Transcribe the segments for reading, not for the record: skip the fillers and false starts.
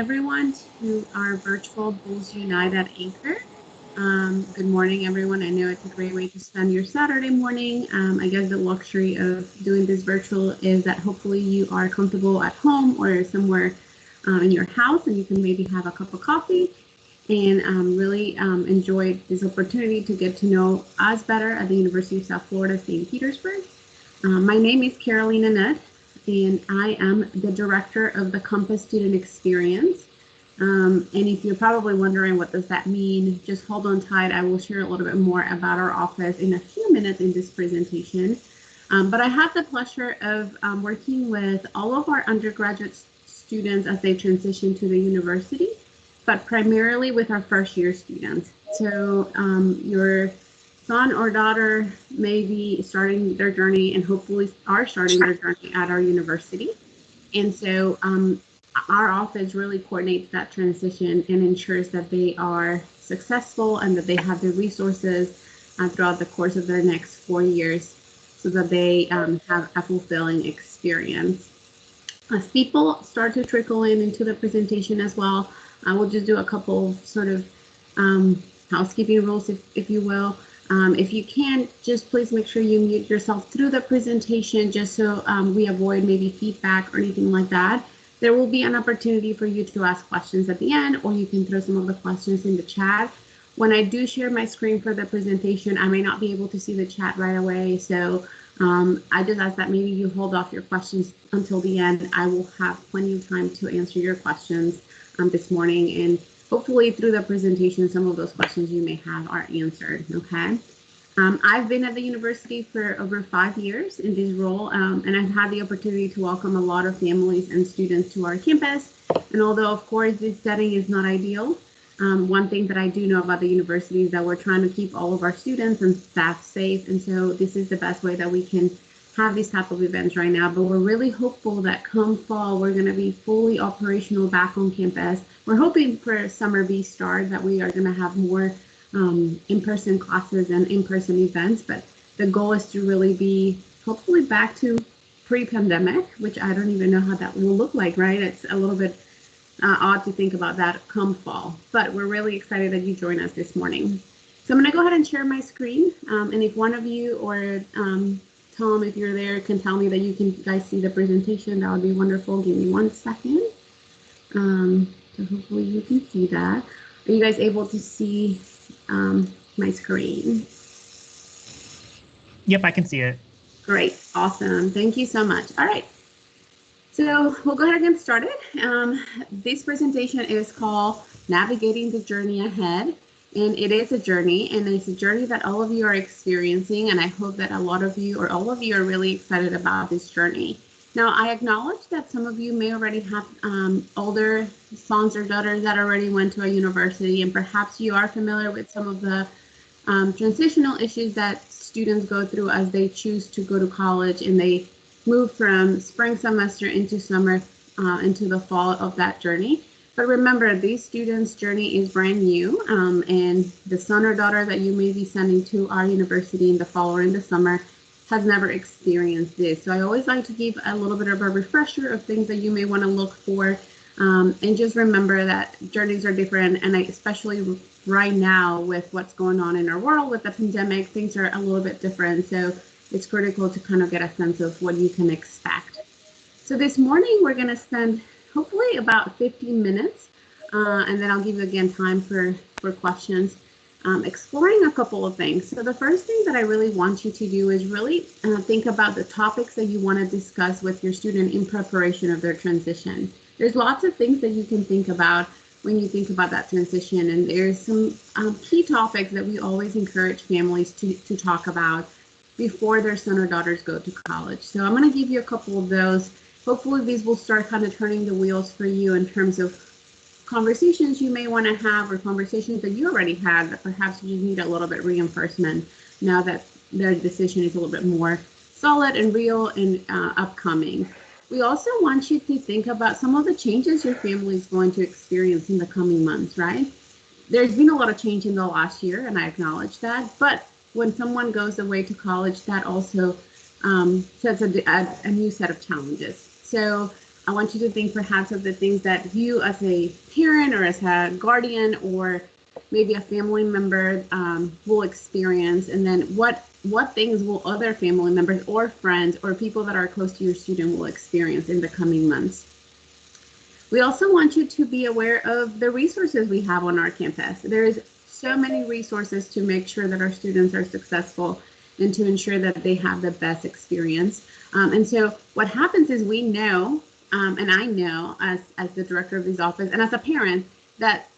everyone to our virtual Bulls Unite at Anchor. Good morning, everyone. I know it's a great way to spend your Saturday morning. I guess the luxury of doing this virtual is that hopefully you are comfortable at home or somewhere in your house, and you can maybe have a cup of coffee and really enjoy this opportunity to get to know us better at the University of South Florida, St. Petersburg. My name is Carolina Nutt, and I am the director of the Compass Student Experience. And if you're probably wondering what does that mean, just hold on tight. I will share a little bit more about our office in a few minutes in this presentation. But I have the pleasure of working with all of our undergraduate students as they transition to the university, but primarily with our first year students. So your son or daughter may be starting their journey and hopefully are starting their journey at our university. And so our office really coordinates that transition and ensures that they are successful and that they have the resources throughout the course of their next 4 years so that they have a fulfilling experience. As people start to trickle into the presentation as well, I will just do a couple sort of housekeeping rules, if you will. If you can, just please make sure you mute yourself through the presentation just so we avoid maybe feedback or anything like that. There will be an opportunity for you to ask questions at the end, or you can throw some of the questions in the chat. When I do share my screen for the presentation, I may not be able to see the chat right away. So I just ask that maybe you hold off your questions until the end. I will have plenty of time to answer your questions this morning, and hopefully through the presentation, some of those questions you may have are answered, okay? I've been at the university for over 5 years in this role, and I've had the opportunity to welcome a lot of families and students to our campus. And although, of course, this setting is not ideal, one thing that I do know about the university is that we're trying to keep all of our students and staff safe. And so this is the best way that we can have these type of events right now. But we're really hopeful that come fall, we're going to be fully operational back on campus. We're hoping for summer B start that we are going to have more in-person classes and in-person events, but the goal is to really be hopefully back to pre-pandemic, which I don't even know how that will look like, right? It's a little bit odd to think about that come fall, but we're really excited that you join us this morning. So I'm going to go ahead and share my screen, and if one of you or Tom, if you're there, can tell me that you guys see the presentation, that would be wonderful. Give me 1 second. So hopefully you can see that. Are you guys able to see my screen? Yep, I can see it. Great, awesome. Thank you so much. All right, so we'll go ahead and get started. This presentation is called Navigating the Journey Ahead, and it is a journey, and it's a journey that all of you are experiencing, and I hope that a lot of you or all of you are really excited about this journey. Now, I acknowledge that some of you may already have older sons or daughters that already went to a university, and perhaps you are familiar with some of the transitional issues that students go through as they choose to go to college and they move from spring semester into summer, into the fall of that journey. But remember, these students' journey is brand new, and the son or daughter that you may be sending to our university in the fall or in the summer has never experienced this. So I always like to give a little bit of a refresher of things that you may want to look for, and just remember that journeys are different, and especially right now with what's going on in our world with the pandemic, things are a little bit different. So it's critical to kind of get a sense of what you can expect. So this morning we're going to spend hopefully about 15 minutes, and then I'll give you again time for questions. Exploring a couple of things. So the first thing that I really want you to do is really think about the topics that you want to discuss with your student in preparation of their transition. There's lots of things that you can think about when you think about that transition, and there's some key topics that we always encourage families to talk about before their son or daughters go to college. So I'm going to give you a couple of those. Hopefully these will start kind of turning the wheels for you in terms of conversations you may want to have, or conversations that you already had that perhaps you need a little bit reinforcement now that their decision is a little bit more solid and real and upcoming. We also want you to think about some of the changes your family is going to experience in the coming months, right? There's been a lot of change in the last year, and I acknowledge that, but when someone goes away to college, that also sets a new set of challenges. So I want you to think perhaps of the things that you as a parent or as a guardian or maybe a family member will experience, and then what things will other family members or friends or people that are close to your student will experience in the coming months. We also want you to be aware of the resources we have on our campus. There is so many resources to make sure that our students are successful and to ensure that they have the best experience. And so what happens is we know, and I know as the director of this office and as a parent, that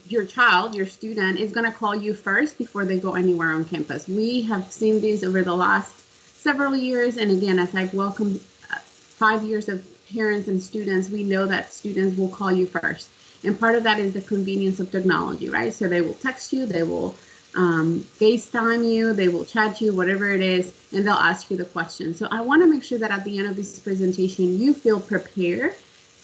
your child, your student, is going to call you first before they go anywhere on campus. We have seen these over the last several years. And again, as I welcome 5 years of parents and students, we know that students will call you first. And part of that is the convenience of technology, right? So they will text you, they will FaceTime you, they will chat you, whatever it is, and they'll ask you the question. So I want to make sure that at the end of this presentation, you feel prepared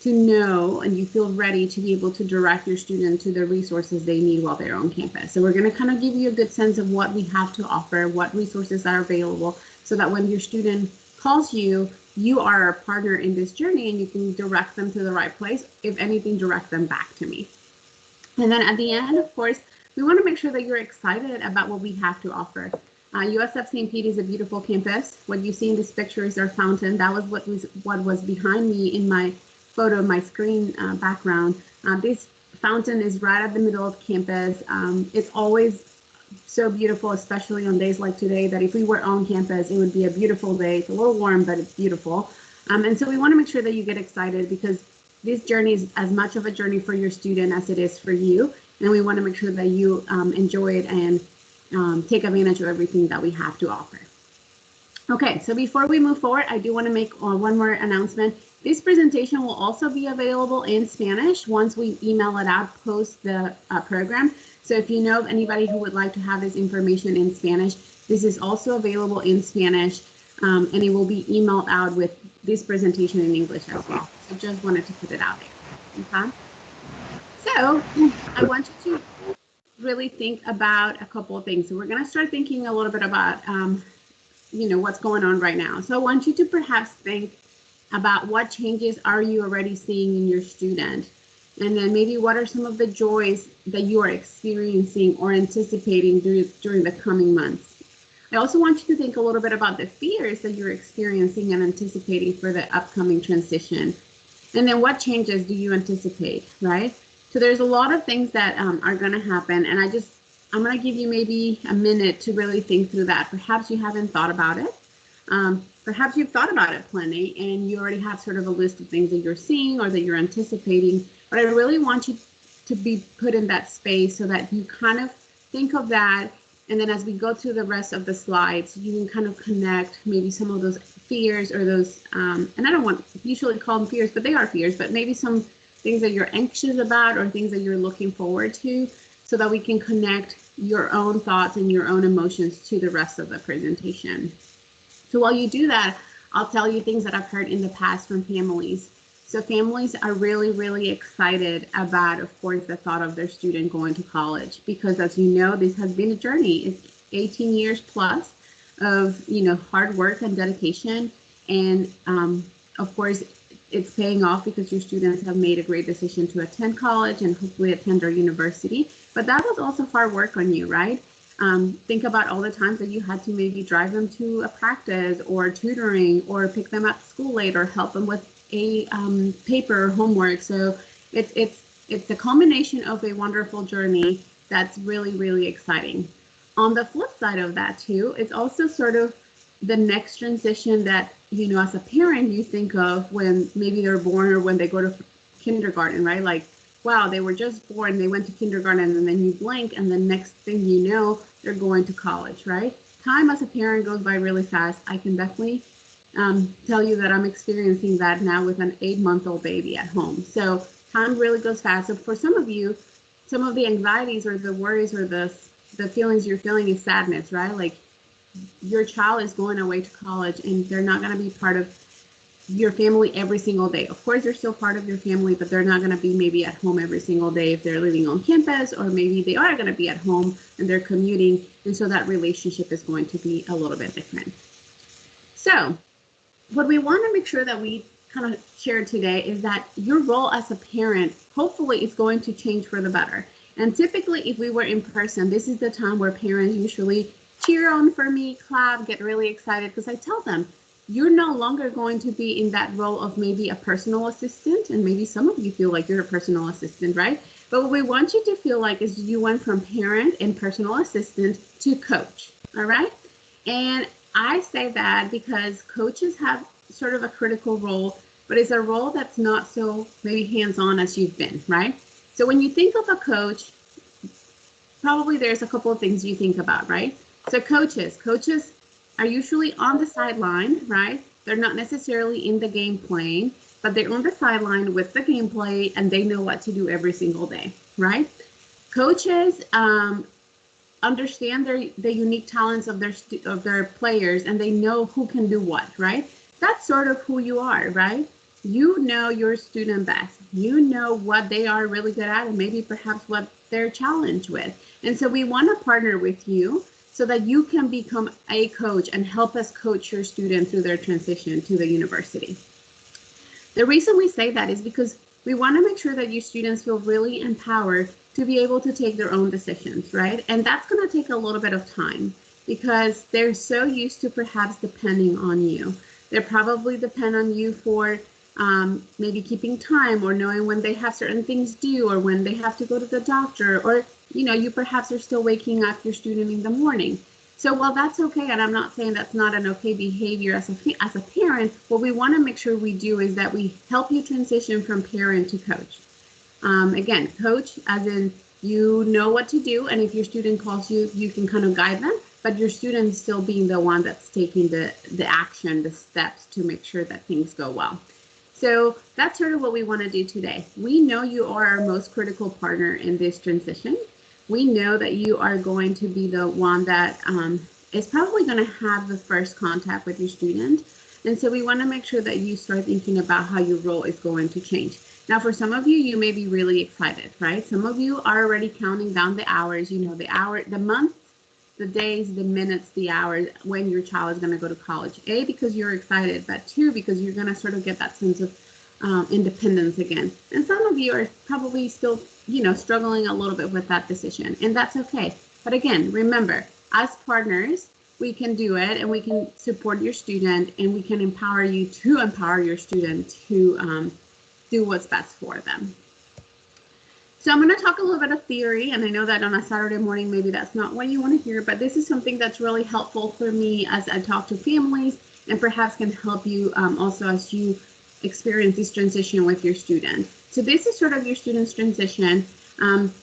to know and you feel ready to be able to direct your student to the resources they need while they're on campus. So we're going to kind of give you a good sense of what we have to offer, what resources are available, so that when your student calls you, you are a partner in this journey and you can direct them to the right place. If anything, direct them back to me. And then at the end, of course, we want to make sure that you're excited about what we have to offer. USF St. Pete is a beautiful campus. What you see in this picture is our fountain. That was what was behind me in my photo, my screen background. This fountain is right at the middle of campus. It's always so beautiful, especially on days like today, that if we were on campus, it would be a beautiful day. It's a little warm, but it's beautiful. And so we want to make sure that you get excited, because this journey is as much of a journey for your student as it is for you. And we want to make sure that you enjoy it and take advantage of everything that we have to offer. Okay, so before we move forward, I do want to make one more announcement. This presentation will also be available in Spanish once we email it out post the program. So if you know of anybody who would like to have this information in Spanish, this is also available in Spanish, and it will be emailed out with this presentation in English as well. So just wanted to put it out there. Okay. So I want you to really think about a couple of things. So we're going to start thinking a little bit about, what's going on right now. So I want you to perhaps think about what changes are you already seeing in your student, and then maybe what are some of the joys that you are experiencing or anticipating during the coming months. I also want you to think a little bit about the fears that you're experiencing and anticipating for the upcoming transition, and then what changes do you anticipate, right? So there's a lot of things that are going to happen, and I'm going to give you maybe a minute to really think through that. Perhaps you haven't thought about it. Perhaps you've thought about it plenty and you already have sort of a list of things that you're seeing or that you're anticipating, but I really want you to be put in that space so that you kind of think of that. And then as we go through the rest of the slides, you can kind of connect maybe some of those fears or those, and I don't want to usually call them fears, but they are fears, but maybe some things that you're anxious about or things that you're looking forward to, so that we can connect your own thoughts and your own emotions to the rest of the presentation. So while you do that, I'll tell you things that I've heard in the past from families. So families are really, really excited about, of course, the thought of their student going to college, because as you know, this has been a journey. It's 18 years plus of, hard work and dedication. And of course, it's paying off because your students have made a great decision to attend college and hopefully attend our university. But that was also hard work on you, right? Think about all the times that you had to maybe drive them to a practice or tutoring or pick them up school late or help them with a paper or homework. So it's a combination of a wonderful journey that's really, really exciting. On the flip side of that too, it's also sort of the next transition that, as a parent, you think of when maybe they're born or when they go to kindergarten, right? Like, wow, they were just born, they went to kindergarten, and then you blink, and the next thing you know, they're going to college, right? Time as a parent goes by really fast. I can definitely tell you that I'm experiencing that now with an 8-month-old baby at home. So time really goes fast. So for some of you, some of the anxieties or the worries or the feelings you're feeling is sadness, right? Like your child is going away to college and they're not going to be part of your family every single day. Of course, they're still part of your family, but they're not going to be maybe at home every single day if they're living on campus, or maybe they are going to be at home and they're commuting. And so that relationship is going to be a little bit different. So what we want to make sure that we kind of share today is that your role as a parent, hopefully, is going to change for the better. And typically, if we were in person, this is the time where parents usually cheer on for me, clap, get really excited, because I tell them, you're no longer going to be in that role of maybe a personal assistant, and maybe some of you feel like you're a personal assistant, right? But what we want you to feel like is you went from parent and personal assistant to coach, all right? And I say that because coaches have sort of a critical role, but it's a role that's not so maybe hands-on as you've been, right? So when you think of a coach, probably there's a couple of things you think about, right? So coaches are usually on the sideline, right? They're not necessarily in the game playing, but they're on the sideline with the gameplay and they know what to do every single day, right? Coaches understand the unique talents of their players and they know who can do what, right? That's sort of who you are, right? You know your student best. You know what they are really good at and maybe perhaps what they're challenged with. And so we want to partner with you so that you can become a coach and help us coach your student through their transition to the university. The reason we say that is because we want to make sure that your students feel really empowered to be able to take their own decisions, right? And that's going to take a little bit of time because they're so used to perhaps depending on you. They probably depend on you for maybe keeping time or knowing when they have certain things due or when they have to go to the doctor, or you perhaps are still waking up your student in the morning. So while that's okay, and I'm not saying that's not an okay behavior as a parent, what we want to make sure we do is that we help you transition from parent to coach. Again, coach as in you know what to do, and if your student calls you, you can kind of guide them, but your student still being the one that's taking the action, the steps to make sure that things go well. So that's sort of what we want to do today. We know you are our most critical partner in this transition. We know that you are going to be the one that is probably going to have the first contact with your student. And so we want to make sure that you start thinking about how your role is going to change. Now, for some of you, you may be really excited, right? Some of you are already counting down the hours, the hour, the month, the days, the minutes, the hours when your child is going to go to college. A, because you're excited, but two, because you're going to sort of get that sense of independence again. And some of you are probably still, struggling a little bit with that decision, and that's okay. But again, remember, as partners, we can do it, and we can support your student, and we can empower you to empower your student to do what's best for them. So I'm going to talk a little bit of theory, and I know that on a Saturday morning, maybe that's not what you want to hear, but this is something that's really helpful for me as I talk to families and perhaps can help you also as you experience this transition with your student. So this is sort of your student's transition.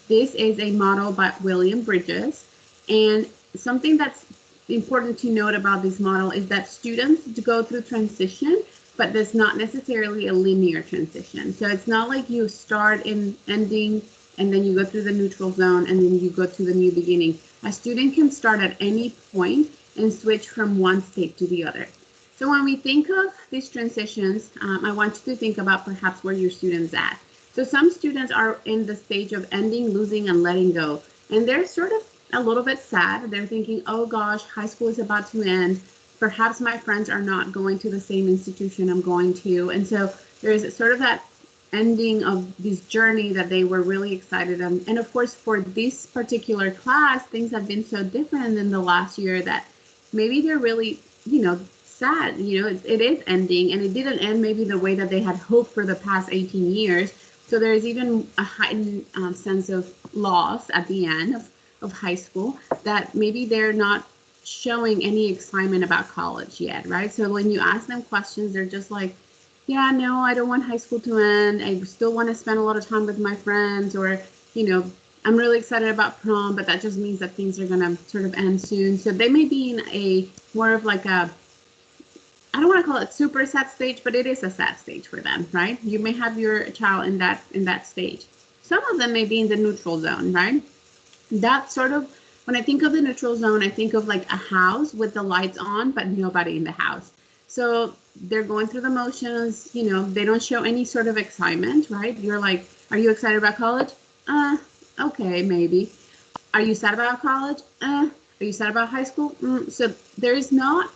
This is a model by William Bridges, and something that's important to note about this model is that students go through transition, but there's not necessarily a linear transition. So it's not like you start in ending and then you go through the neutral zone and then you go to the new beginning. A student can start at any point and switch from one state to the other. So when we think of these transitions, I want you to think about perhaps where your student's at. So some students are in the stage of ending, losing, and letting go. And they're sort of a little bit sad. They're thinking, oh gosh, high school is about to end. Perhaps my friends are not going to the same institution I'm going to. And so there's sort of that ending of this journey that they were really excited on. And of course, for this particular class, things have been so different in the last year that maybe they're really, sad. It is ending, and it didn't end maybe the way that they had hoped for the past 18 years. So there's even a heightened sense of loss at the end of high school, that maybe they're not showing any excitement about college yet, right? So when you ask them questions, they're just like, yeah, no, I don't want high school to end. I still want to spend a lot of time with my friends, or, I'm really excited about prom, but that just means that things are going to sort of end soon. So they may be in a more of like a, I don't want to call it super sad stage, but it is a sad stage for them, right? You may have your child in that stage. Some of them may be in the neutral zone, right? That's sort of, when I think of the neutral zone, I think of like a house with the lights on, but nobody in the house. So they're going through the motions, they don't show any sort of excitement, right? You're like, are you excited about college? Okay, maybe. Are you sad about college? Are you sad about high school? So there is not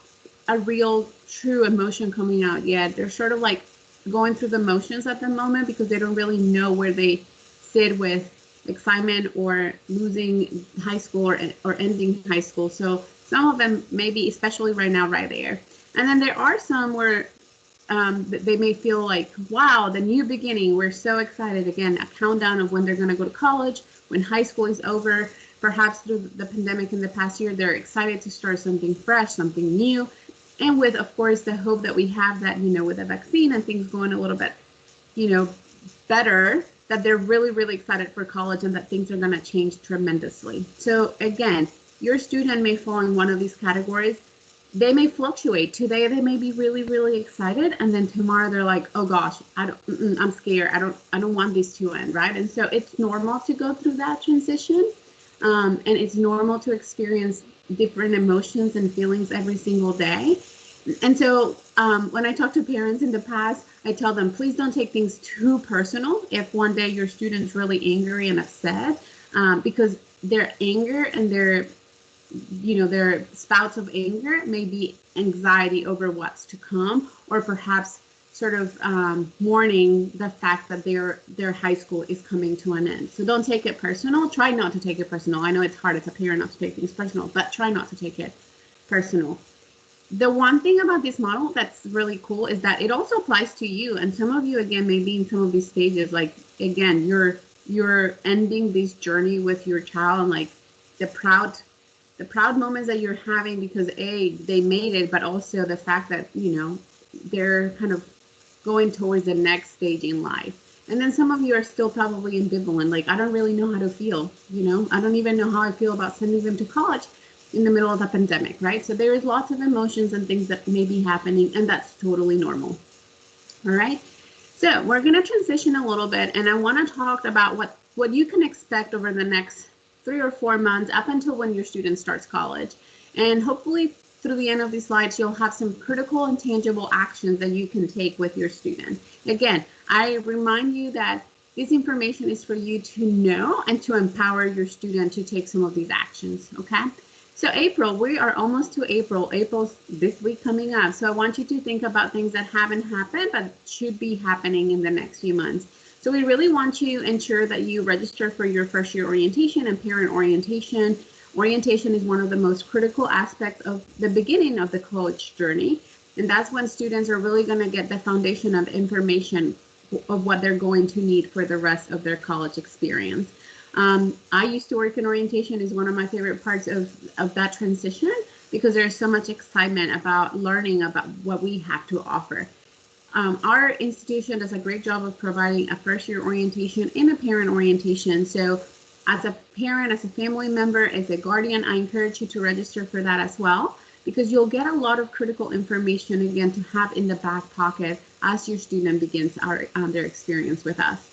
a real true emotion coming out yet. They're sort of like going through the motions at the moment because they don't really know where they sit with excitement or losing high school or ending high school. So some of them maybe, especially right now, right there. And then there are some where they may feel like, wow, the new beginning. We're so excited. Again, a countdown of when they're going to go to college, when high school is over. Perhaps through the pandemic in the past year, they're excited to start something fresh, something new. And with, of course, the hope that we have that, with a vaccine and things going a little bit, better, that they're really, really excited for college and that things are going to change tremendously. So again, your student may fall in one of these categories. They may fluctuate. Today they may be really, really excited, and then tomorrow they're like, oh gosh, I'm scared. I don't want this to end, right? And so it's normal to go through that transition, and it's normal to experience different emotions and feelings every single day. And so when I talk to parents in the past, I tell them, please don't take things too personal. If one day your student's really angry and upset, because their anger and their spouts of anger may be anxiety over what's to come, or perhaps sort of mourning the fact that their high school is coming to an end. So don't take it personal. Try not to take it personal. I know it's hard as a parent not to take things personal, but try not to take it personal. The one thing about this model that's really cool is that it also applies to you. And some of you, again, maybe in some of these stages, like, again, you're ending this journey with your child, and like the proud moments that you're having because they made it, but also the fact that they're kind of going towards the next stage in life. And then some of you are still probably ambivalent, like, I don't really know how to feel. I don't even know how I feel about sending them to college in the middle of the pandemic, right? So there is lots of emotions and things that may be happening, and that's totally normal. All right, so we're going to transition a little bit, and I want to talk about what you can expect over the next 3 or 4 months up until when your student starts college. And hopefully through the end of these slides, you'll have some critical and tangible actions that you can take with your student. Again, I remind you that this information is for you to know and to empower your student to take some of these actions, okay? So April, we are almost to April. April's this week coming up. So I want you to think about things that haven't happened but should be happening in the next few months. So we really want to ensure that you register for your first year orientation and parent orientation. Orientation is one of the most critical aspects of the beginning of the college journey. And that's when students are really going to get the foundation of information of what they're going to need for the rest of their college experience. I used to work in orientation. Is one of my favorite parts of that transition because there's so much excitement about learning about what we have to offer. Our institution does a great job of providing a first year orientation and a parent orientation. So as a parent, as a family member, as a guardian, I encourage you to register for that as well, because you'll get a lot of critical information, again, to have in the back pocket as your student begins their experience with us.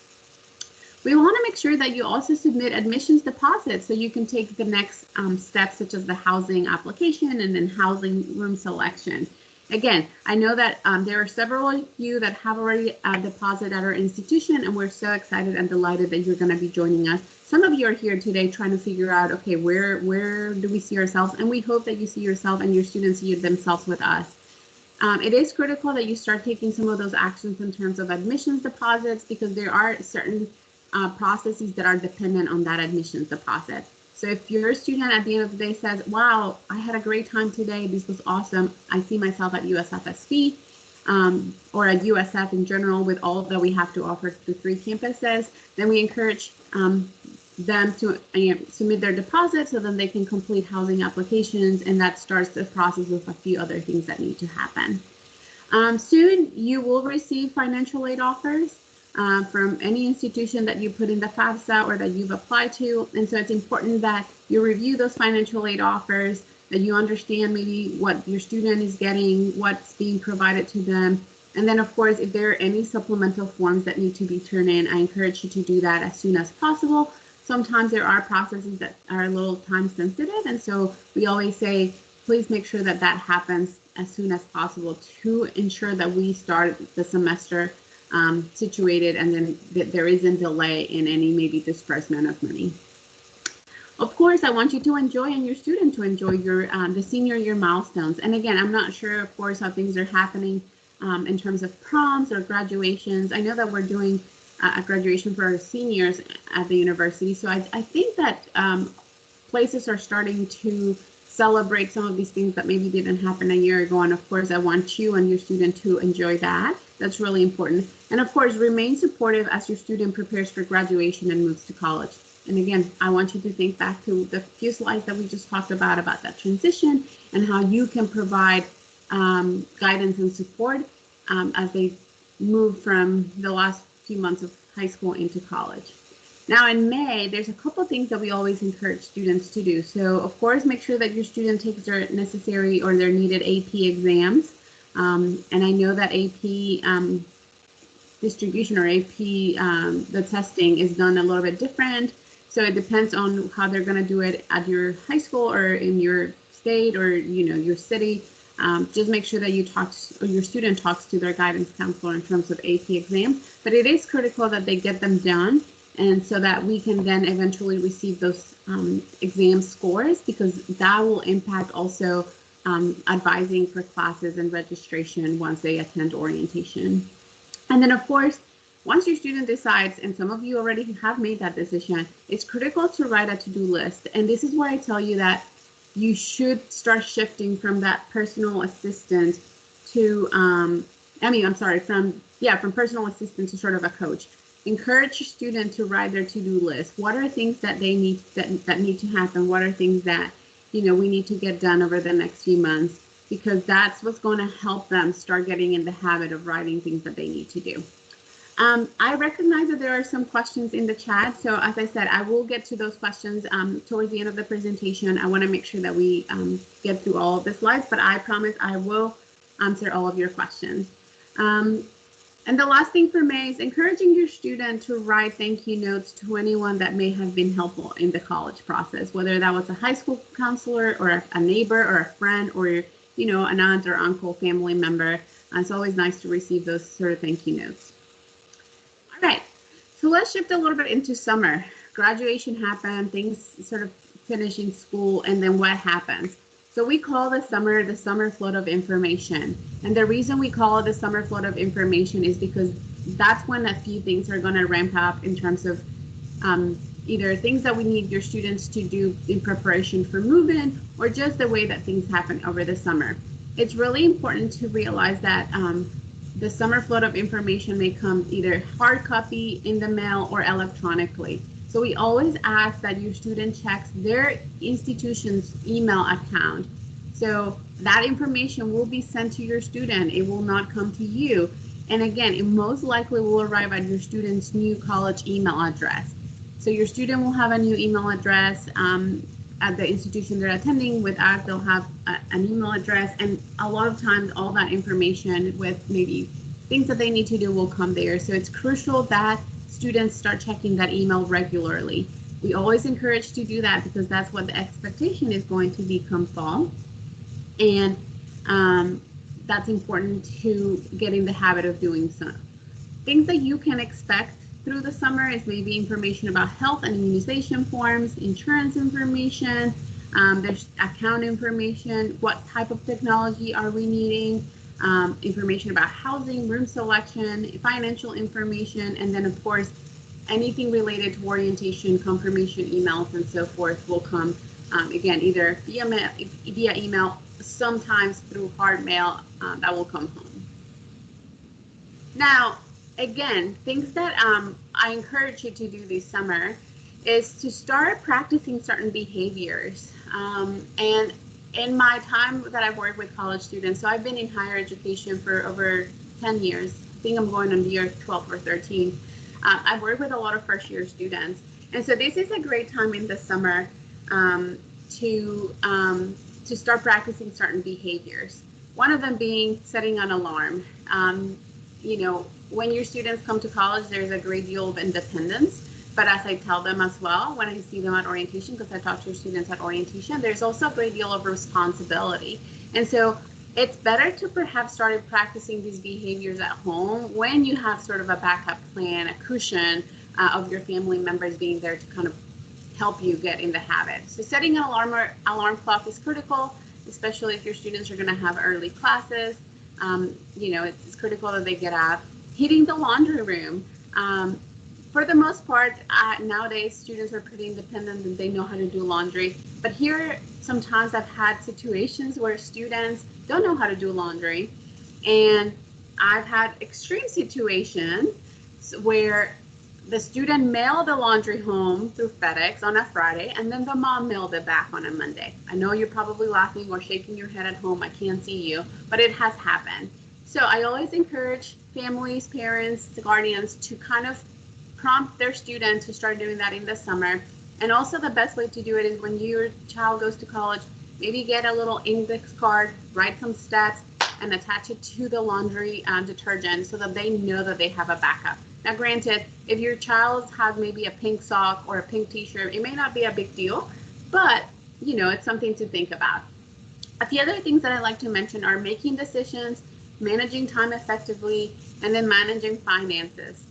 We want to make sure that you also submit admissions deposits so you can take the next steps, such as the housing application and then housing room selection. Again, I know that there are several of you that have already deposited at our institution, and we're so excited and delighted that you're going to be joining us. Some of you are here today trying to figure out, okay, where do we see ourselves? And we hope that you see yourself and your students see themselves with us. It is critical that you start taking some of those actions in terms of admissions deposits, because there are certain processes that are dependent on that admissions deposit. So if your student at the end of the day says, wow, I had a great time today, this was awesome, I see myself at USFSB or at USF in general with all that we have to offer the 3 campuses, then we encourage them to submit their deposit so then they can complete housing applications, and that starts the process with a few other things that need to happen. Soon you will receive financial aid offers from any institution that you put in the FAFSA or that you've applied to. And so it's important that you review those financial aid offers, that you understand maybe what your student is getting, what's being provided to them. And then, of course, if there are any supplemental forms that need to be turned in, I encourage you to do that as soon as possible. Sometimes there are processes that are a little time sensitive. And so we always say, please make sure that that happens as soon as possible to ensure that we start the semester situated, and then that there isn't delay in any maybe disbursement of money. Of course, I want you to enjoy, and your student to enjoy your the senior year milestones. And again, I'm not sure, of course, how things are happening in terms of proms or graduations. I know that we're doing a graduation for our seniors at the university. So I think that places are starting to celebrate some of these things that maybe didn't happen a year ago. And of course, I want you and your student to enjoy that. That's really important. And of course, remain supportive as your student prepares for graduation and moves to college. And again, I want you to think back to the few slides that we just talked about that transition and how you can provide guidance and support as they move from the last few months of high school into college. Now in May, there's a couple things that we always encourage students to do. So of course, make sure that your student takes their necessary or their needed AP exams. And I know that AP distribution or AP, the testing is done a little bit different. So it depends on how they're going to do it at your high school or in your state or your city. Just make sure that you or your student talks to their guidance counselor in terms of AP exams. But it is critical that they get them done, and so that we can then eventually receive those exam scores, because that will impact also advising for classes and registration once they attend orientation. And then of course, once your student decides, and some of you already have made that decision, it's critical to write a to-do list. And this is where I tell you that you should start shifting from that personal assistant to, from personal assistant to sort of a coach. Encourage your student to write their to-do list. What are things that they need that need to happen? What are things that we need to get done over the next few months? Because that's what's going to help them start getting in the habit of writing things that they need to do. I recognize that there are some questions in the chat. So as I said, I will get to those questions towards the end of the presentation. I want to make sure that we get through all of the slides, but I promise I will answer all of your questions. And the last thing for May is encouraging your student to write thank you notes to anyone that may have been helpful in the college process, whether that was a high school counselor or a neighbor or a friend or an aunt or uncle, family member. It's always nice to receive those sort of thank you notes. All right, so let's shift a little bit into summer. Graduation happened, things sort of finishing school, and then what happens? So we call the summer flood of information. And the reason we call it the summer flood of information is because that's when a few things are going to ramp up in terms of either things that we need your students to do in preparation for move-in, or just the way that things happen over the summer. It's really important to realize that the summer flood of information may come either hard copy in the mail or electronically. So we always ask that your student checks their institution's email account. So that information will be sent to your student. It will not come to you. And again, it most likely will arrive at your student's new college email address. So your student will have a new email address at the institution they're attending. With us, they'll have an email address, and a lot of times all that information with maybe things that they need to do will come there. So it's crucial that students start checking that email regularly. We always encourage to do that because that's what the expectation is going to become fall. And that's important to get in the habit of doing so. Things that you can expect through the summer is maybe information about health and immunization forms, insurance information, there's account information, what type of technology are we needing, information about housing, room selection, financial information, and then of course, anything related to orientation, confirmation emails, and so forth will come, again, either via email, sometimes through hard mail that will come home. Now, again, things that I encourage you to do this summer is to start practicing certain behaviors. And in my time that I've worked with college students, so I've been in higher education for over 10 years. I think I'm going on year 12 or 13. I've worked with a lot of first year students. And so this is a great time in the summer to start practicing certain behaviors. One of them being setting an alarm. When your students come to college, there's a great deal of independence. But as I tell them as well, when I see them at orientation, because I talk to your students at orientation, there's also a great deal of responsibility. And so it's better to perhaps start practicing these behaviors at home when you have sort of a backup plan, a cushion of your family members being there to kind of help you get in the habit. So setting an alarm clock is critical, especially if your students are going to have early classes. You know, it's critical that they get up. Heating the laundry room. For the most part, nowadays students are pretty independent and they know how to do laundry. But here, sometimes I've had situations where students don't know how to do laundry, and I've had extreme situations where the student mailed the laundry home through FedEx on a Friday, and then the mom mailed it back on a Monday. I know you're probably laughing or shaking your head at home. I can't see you, but it has happened. So I always encourage families, parents, guardians to kind of prompt their students to start doing that in the summer. And also the best way to do it is when your child goes to college, maybe get a little index card, write some steps, and attach it to the laundry detergent so that they know that they have a backup. Now, granted, if your child has maybe a pink sock or a pink t-shirt, it may not be a big deal, but you know, it's something to think about. A few other things that I like to mention are making decisions, managing time effectively, and then managing finances.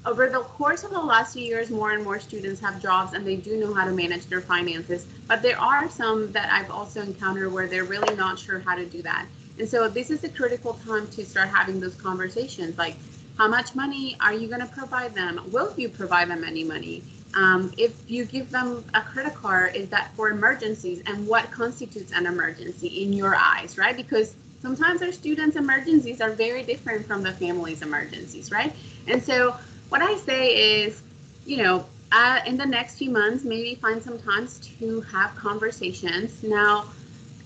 Over the course of the last few years, more and more students have jobs and they do know how to manage their finances, but there are some that I've also encountered where they're really not sure how to do that. And so this is a critical time to start having those conversations, like how much money are you going to provide them? Will you provide them any money? If you give them a credit card, is that for emergencies? And what constitutes an emergency in your eyes, right? Because sometimes our students' emergencies are very different from the family's emergencies, right? And so what I say is, you know, in the next few months, maybe find some times to have conversations. Now,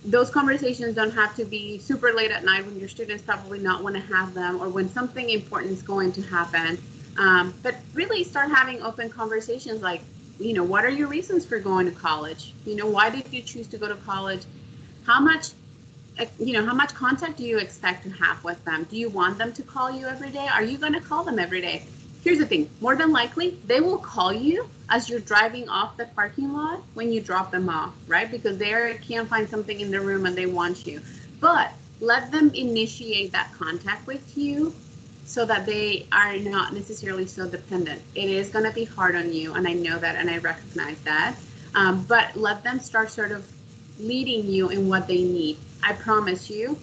those conversations don't have to be super late at night when your students probably not want to have them, or when something important is going to happen. But really start having open conversations like, you know, what are your reasons for going to college? You know, why did you choose to go to college? How much, you know, how much contact do you expect to have with them? Do you want them to call you every day? Are you going to call them every day? Here's the thing, more than likely, they will call you as you're driving off the parking lot when you drop them off, right? Because they can't find something in their room and they want you. But let them initiate that contact with you so that they are not necessarily so dependent. It is going to be hard on you, and I know that, and I recognize that. But let them start sort of leading you in what they need. I promise you,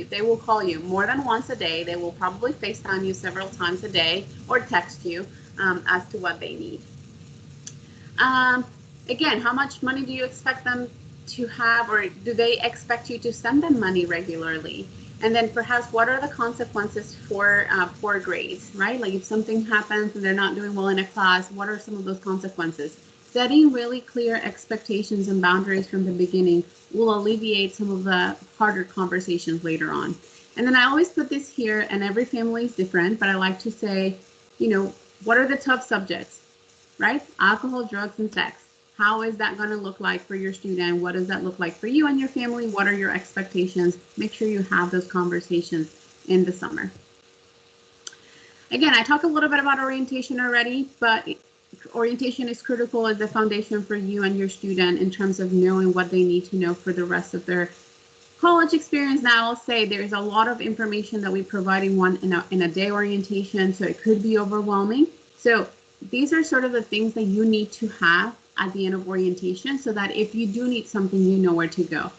they will call you more than once a day. They will probably FaceTime you several times a day or text you as to what they need. Again, how much money do you expect them to have, or do they expect you to send them money regularly? And then perhaps what are the consequences for poor grades, right? Like if something happens and they're not doing well in a class, what are some of those consequences? Setting really clear expectations and boundaries from the beginning will alleviate some of the harder conversations later on. And then I always put this here, and every family is different, but I like to say, you know, what are the tough subjects, right? Alcohol, drugs, and sex. How is that going to look like for your student? What does that look like for you and your family? What are your expectations? Make sure you have those conversations in the summer. Again, I talked a little bit about orientation already, but orientation is critical as the foundation for you and your student in terms of knowing what they need to know for the rest of their college experience. Now, I'll say there's a lot of information that we provide in a day orientation, so it could be overwhelming. So these are sort of the things that you need to have at the end of orientation so that if you do need something, you know where to go.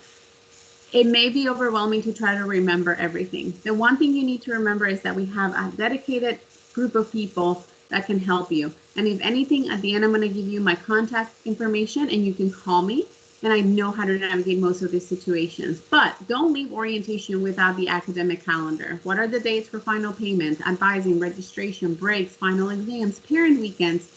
It may be overwhelming to try to remember everything. The one thing you need to remember is that we have a dedicated group of people that can help you. And if anything, at the end, I'm going to give you my contact information and you can call me, and I know how to navigate most of these situations. But don't leave orientation without the academic calendar. What are the dates for final payment, advising, registration, breaks, final exams, parent weekends,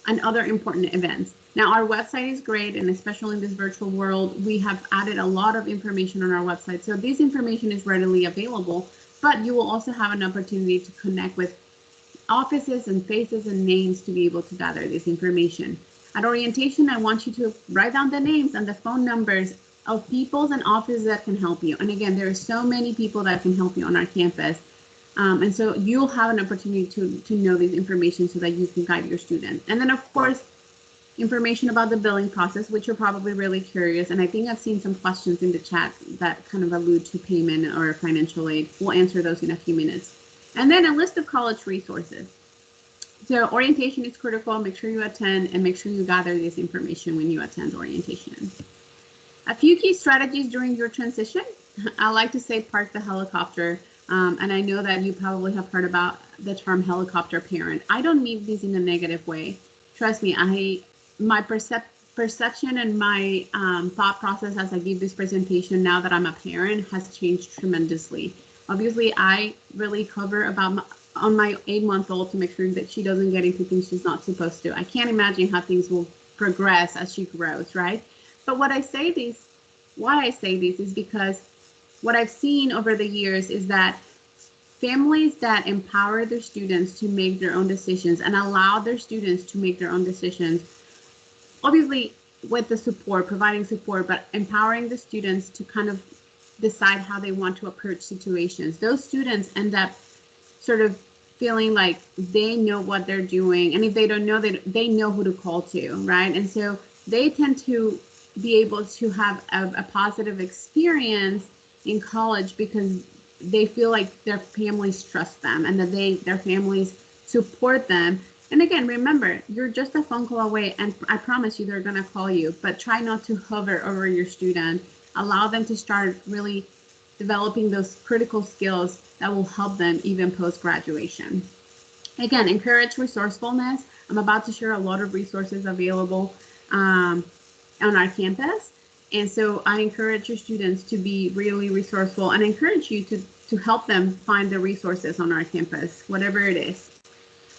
and other important events? Now, our website is great, and especially in this virtual world, we have added a lot of information on our website. So this information is readily available, but you will also have an opportunity to connect with offices and faces and names to be able to gather this information. At orientation, I want you to write down the names and the phone numbers of people and offices that can help you. And again, there are so many people that can help you on our campus. And so you'll have an opportunity to know this information so that you can guide your student. And then, of course, information about the billing process, which you're probably really curious. And I think I've seen some questions in the chat that kind of allude to payment or financial aid. We'll answer those in a few minutes. And then a list of college resources. So orientation is critical. Make sure you attend and make sure you gather this information when you attend orientation. A few key strategies during your transition. I like to say park the helicopter. And I know that you probably have heard about the term helicopter parent. I don't mean this in a negative way. Trust me, my perception and my thought process as I give this presentation now that I'm a parent has changed tremendously. Obviously, I really cover about on my 8-month-old to make sure that she doesn't get into things she's not supposed to. I can't imagine how things will progress as she grows, right? But why I say this is because what I've seen over the years is that families that empower their students to make their own decisions and allow their students to make their own decisions, obviously with the support, providing support, but empowering the students to kind of decide how they want to approach situations. Those students end up sort of feeling like they know what they're doing. And if they don't know, they know who to call to, right? And so they tend to be able to have a positive experience in college because they feel like their families trust them and that their families support them. And again, remember, you're just a phone call away, and I promise you they're going to call you, but try not to hover over your student. Allow them to start really developing those critical skills that will help them even post-graduation. Again, encourage resourcefulness. I'm about to share a lot of resources available on our campus. And so I encourage your students to be really resourceful and encourage you to help them find the resources on our campus, whatever it is.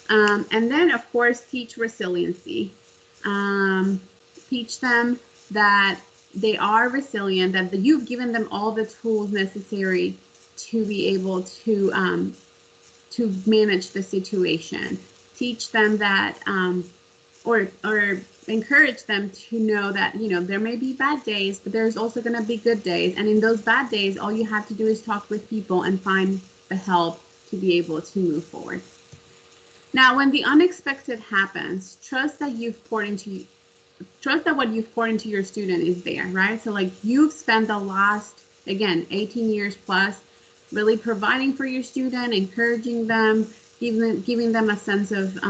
And then, of course, teach resiliency. Teach them that they are resilient, that you've given them all the tools necessary to be able to manage the situation. Teach them that, or encourage them to know that, there may be bad days, but there's also going to be good days. And in those bad days, all you have to do is talk with people and find the help to be able to move forward. Now, when the unexpected happens, trust that what you've poured into your student is there, right? So like you've spent the last, again, 18 years plus really providing for your student, encouraging them, giving them a sense of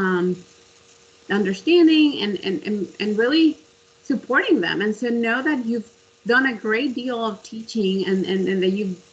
understanding and really supporting them. And so know that you've done a great deal of teaching and that you've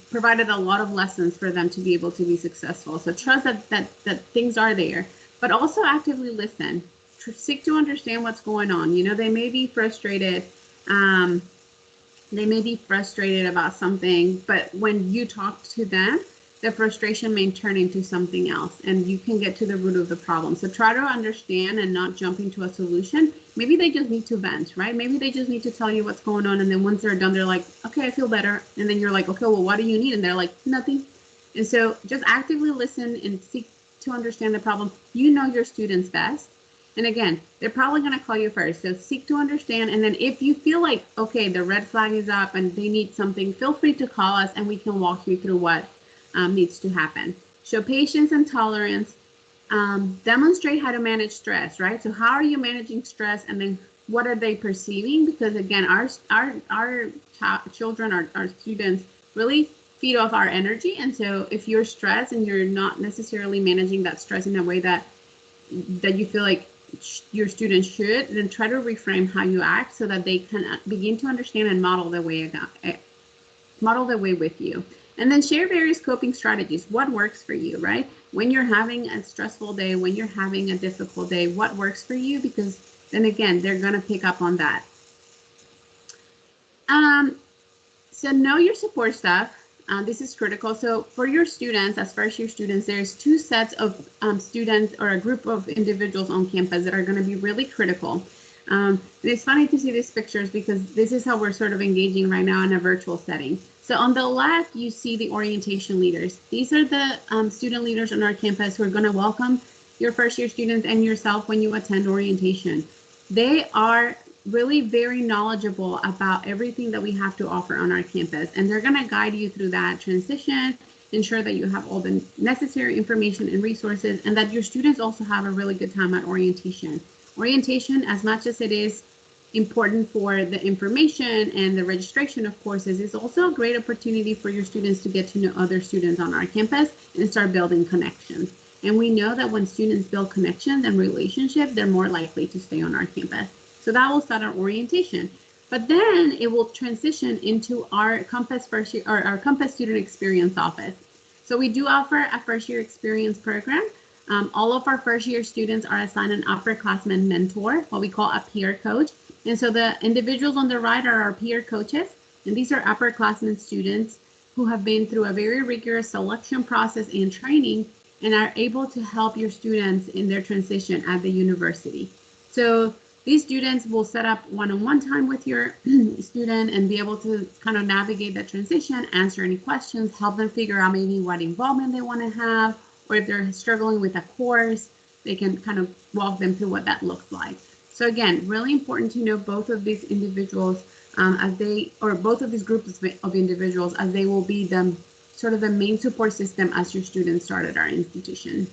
provided a lot of lessons for them to be able to be successful. So trust that things are there, but also actively listen. Seek to understand what's going on. They may be frustrated. They may be frustrated about something, but when you talk to them, the frustration may turn into something else and you can get to the root of the problem. So try to understand and not jump into a solution. Maybe they just need to vent, right? Maybe they just need to tell you what's going on. And then once they're done, they're like, okay, I feel better. And then you're like, okay, well, what do you need? And they're like, nothing. And so just actively listen and seek to understand the problem. You know your students best. And again, they're probably going to call you first. So seek to understand. And then if you feel like, okay, the red flag is up and they need something, feel free to call us and we can walk you through what needs to happen. Show patience and tolerance. Demonstrate how to manage stress, right? So how are you managing stress, and then what are they perceiving? Because again, our children, our students really feed off our energy. And so if you're stressed and you're not necessarily managing that stress in a way that you feel like your students should, then try to reframe how you act so that they can begin to understand and model their way with you. And then share various coping strategies. What works for you, right? When you're having a stressful day, when you're having a difficult day, what works for you? Because then again, they're going to pick up on that. So know your support staff. This is critical. So for your students, as first year students, there's two sets of students or a group of individuals on campus that are going to be really critical. It's funny to see these pictures because this is how we're sort of engaging right now in a virtual setting. So on the left, you see the orientation leaders. These are the student leaders on our campus who are going to welcome your first year students and yourself when you attend orientation. They are really very knowledgeable about everything that we have to offer on our campus, and they're going to guide you through that transition, ensure that you have all the necessary information and resources, and that your students also have a really good time at orientation. Orientation, as much as it is important for the information and the registration of courses, is also a great opportunity for your students to get to know other students on our campus and start building connections. And we know that when students build connections and relationships, they're more likely to stay on our campus. So that will start our orientation. But then it will transition into our Compass first year, or our Compass Student Experience Office. So we do offer a first year experience program. All of our first year students are assigned an upperclassman mentor, what we call a peer coach. And so the individuals on the right are our peer coaches, and these are upperclassmen students who have been through a very rigorous selection process and training and are able to help your students in their transition at the university. So these students will set up one-on-one time with your student and be able to kind of navigate the transition, answer any questions, help them figure out maybe what involvement they want to have, or if they're struggling with a course, they can kind of walk them through what that looks like. So again, really important to know both of these individuals both of these groups of individuals, as they will be the sort of the main support system as your students start at our institution.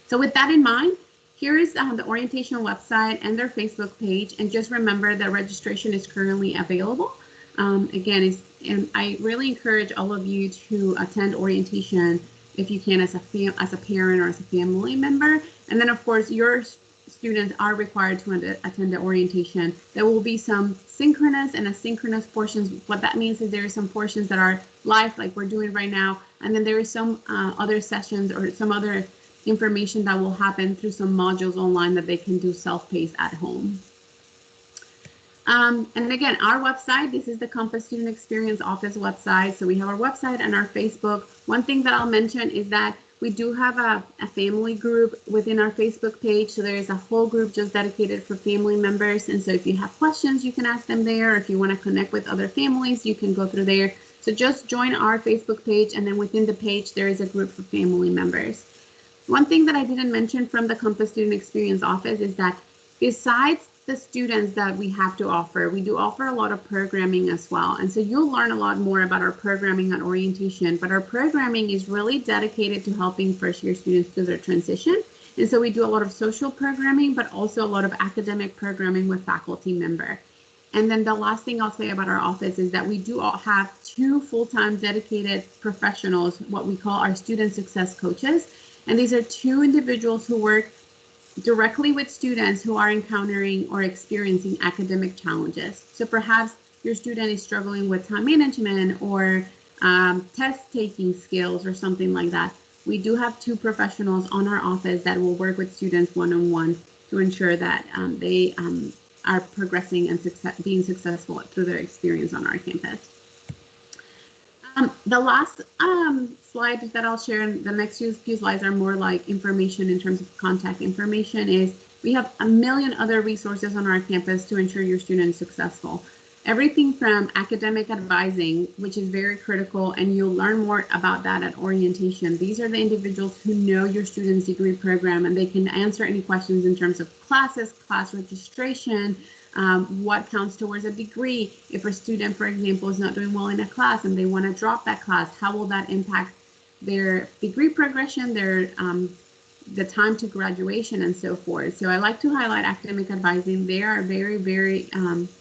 So with that in mind, here is the orientation website and their Facebook page. And just remember that registration is currently available. And I really encourage all of you to attend orientation if you can, as a parent or as a family member. And then of course, your students are required to attend the orientation. There will be some synchronous and asynchronous portions. What that means is there are some portions that are live, like we're doing right now, and then there is some other sessions or some other information that will happen through some modules online that they can do self-paced at home. And again, our website, this is the Compass Student Experience Office website. So we have our website and our Facebook. One thing that I'll mention is that we do have a family group within our Facebook page. So there is a whole group just dedicated for family members. And so if you have questions, you can ask them there. If you want to connect with other families, you can go through there. So just join our Facebook page, and then within the page, there is a group for family members. One thing that I didn't mention from the Compass Student Experience Office is that besides the students that we have to offer, we do offer a lot of programming as well. And so you'll learn a lot more about our programming at orientation, but our programming is really dedicated to helping first year students through their transition. And so we do a lot of social programming, but also a lot of academic programming with faculty member. And then the last thing I'll say about our office is that we do have 2 full-time dedicated professionals, what we call our student success coaches. And these are 2 individuals who work directly with students who are encountering or experiencing academic challenges. So perhaps your student is struggling with time management or test taking skills or something like that. We do have 2 professionals on our office that will work with students one-on-one to ensure that they are progressing and being successful through their experience on our campus. The last slide that I'll share, and the next few slides are more like information in terms of contact information, is we have a million other resources on our campus to ensure your student is successful. Everything from academic advising, which is very critical, and you'll learn more about that at orientation. These are the individuals who know your student's degree program, and they can answer any questions in terms of classes, class registration, what counts towards a degree. If a student, for example, is not doing well in a class and they want to drop that class, how will that impact their degree progression, their the time to graduation, and so forth. So I like to highlight academic advising. They are very, very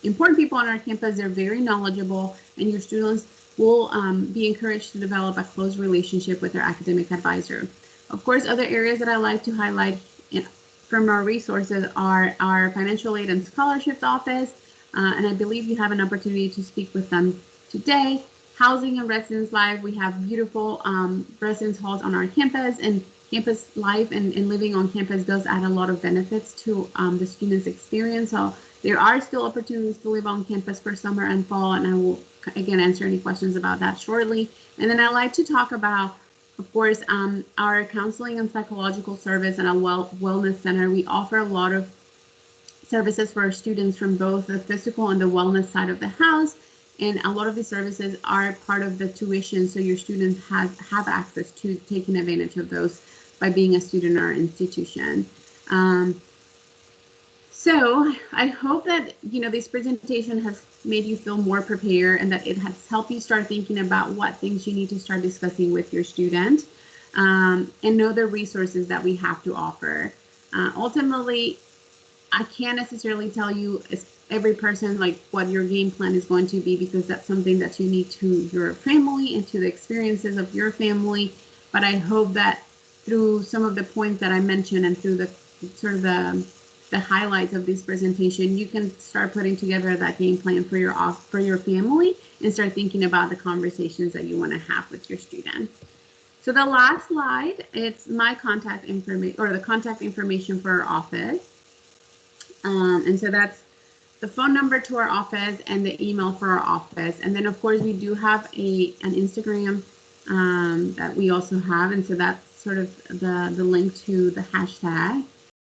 important people on our campus. They're very knowledgeable, and your students will be encouraged to develop a close relationship with their academic advisor. Of course, other areas that I like to highlight from our resources are our financial aid and scholarships office, and I believe you have an opportunity to speak with them today. Housing and residence life, we have beautiful residence halls on our campus, and campus life and living on campus does add a lot of benefits to the students' experience. So there are still opportunities to live on campus for summer and fall, and I will again answer any questions about that shortly. And then I like to talk about, of course, our counseling and psychological service and a wellness center. We offer a lot of services for our students from both the physical and the wellness side of the house. And a lot of these services are part of the tuition, so your students have access to taking advantage of those by being a student in our institution. So I hope that this presentation has made you feel more prepared, and that it has helped you start thinking about what things you need to start discussing with your student, and know the resources that we have to offer. Ultimately, I can't necessarily tell you every person like what your game plan is going to be, because that's something that's unique to your family and to the experiences of your family. But I hope that through some of the points that I mentioned and through the sort of the the highlights of this presentation, you can start putting together that game plan for your family and start thinking about the conversations that you want to have with your students. So the last slide, it's my contact information, or the contact information for our office. And so that's the phone number to our office and the email for our office. And then of course we do have an Instagram that we also have. And so that's sort of the link to the hashtag.